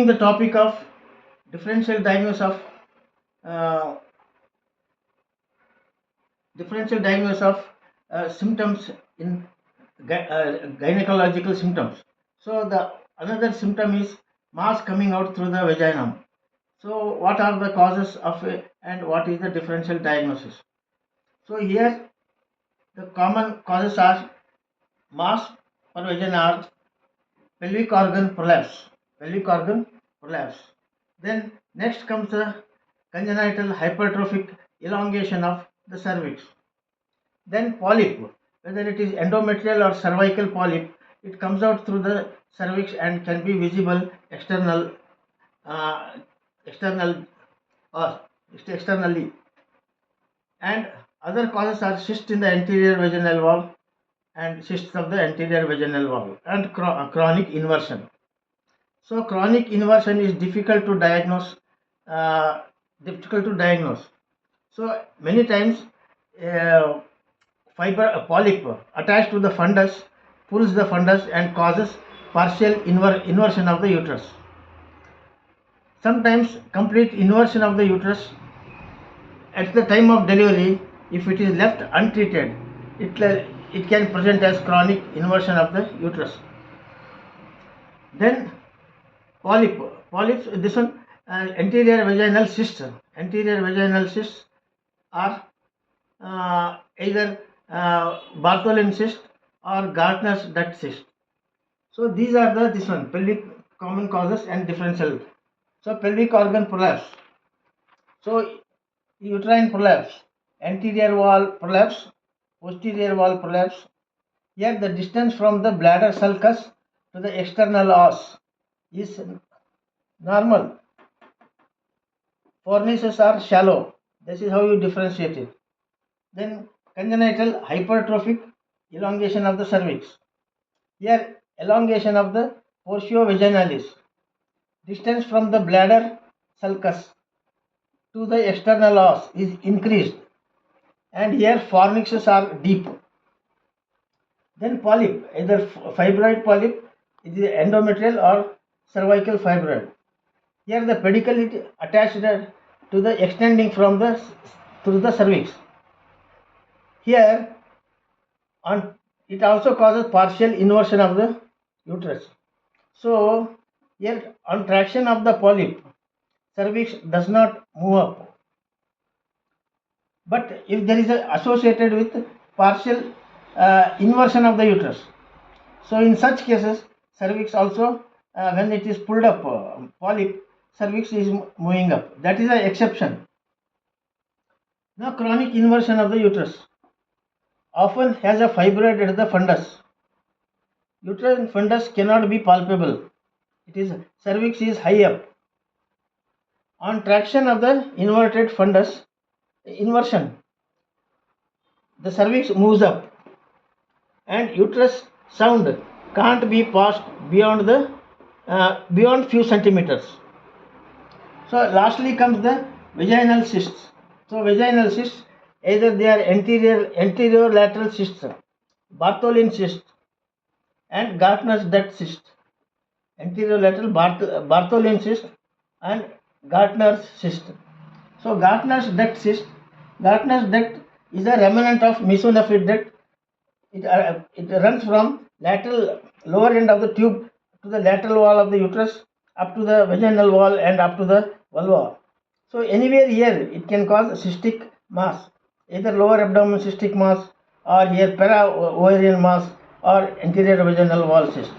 Continuing the topic of differential diagnosis of uh, symptoms in gynecological symptoms. So the another symptom is mass coming out through the vaginum. So what are the causes of it and what is the differential diagnosis? So here the common causes are mass per vagina are pelvic organ prolapse. Then next comes the congenital hypertrophic elongation of the cervix. Then polyp, whether it is endometrial or cervical polyp, it comes out through the cervix and can be visible uh, external or externally. And other causes are cysts in the anterior vaginal wall and cysts of the anterior vaginal wall and chronic inversion. So chronic inversion is difficult to diagnose. So many times a polyp attached to the fundus pulls the fundus and causes partial inversion of the uterus. Sometimes complete inversion of the uterus at the time of delivery, if it is left untreated, it can present as chronic inversion of the uterus. Then polyps, this one anterior vaginal cysts are either Bartholin cyst or Gartner's duct cyst. So these are this one pelvic common causes and differential. So pelvic organ prolapse. So uterine prolapse, anterior wall prolapse, posterior wall prolapse. Here the distance from the bladder sulcus to the external os is normal. Fornices are shallow. This is how you differentiate it. Then congenital hypertrophic elongation of the cervix. Here elongation of the portio vaginalis. Distance from the bladder sulcus to the external os is increased, and here fornixes are deep. Then polyp, either fibroid polyp, it is endometrial or cervical fibroid. Here the pedicle is attached to the extending from through the cervix. Here it also causes partial inversion of the uterus. So here on traction of the polyp, cervix does not move up. But if there is associated with partial inversion of the uterus, so in such cases cervix also when it is pulled up, polyp, cervix is moving up. That is an exception. Now chronic inversion of the uterus often has a fibroid at the fundus. Uterine fundus cannot be palpable. Cervix is high up. On traction of the inverted fundus inversion, the cervix moves up and uterus sound can't be passed beyond few centimeters. So lastly comes the vaginal cysts. So vaginal cysts, either they are anterior lateral cysts, Bartholin cyst and Gartner's duct cyst. Anterior lateral Bartholin cyst and Gartner's cyst. So Gartner's duct is a remnant of mesonephrid duct. It runs from lateral lower end of the tube to the lateral wall of the uterus, up to the vaginal wall and up to the vulva. So anywhere here it can cause cystic mass, either lower abdomen cystic mass or here para ovarian mass or anterior vaginal wall cyst.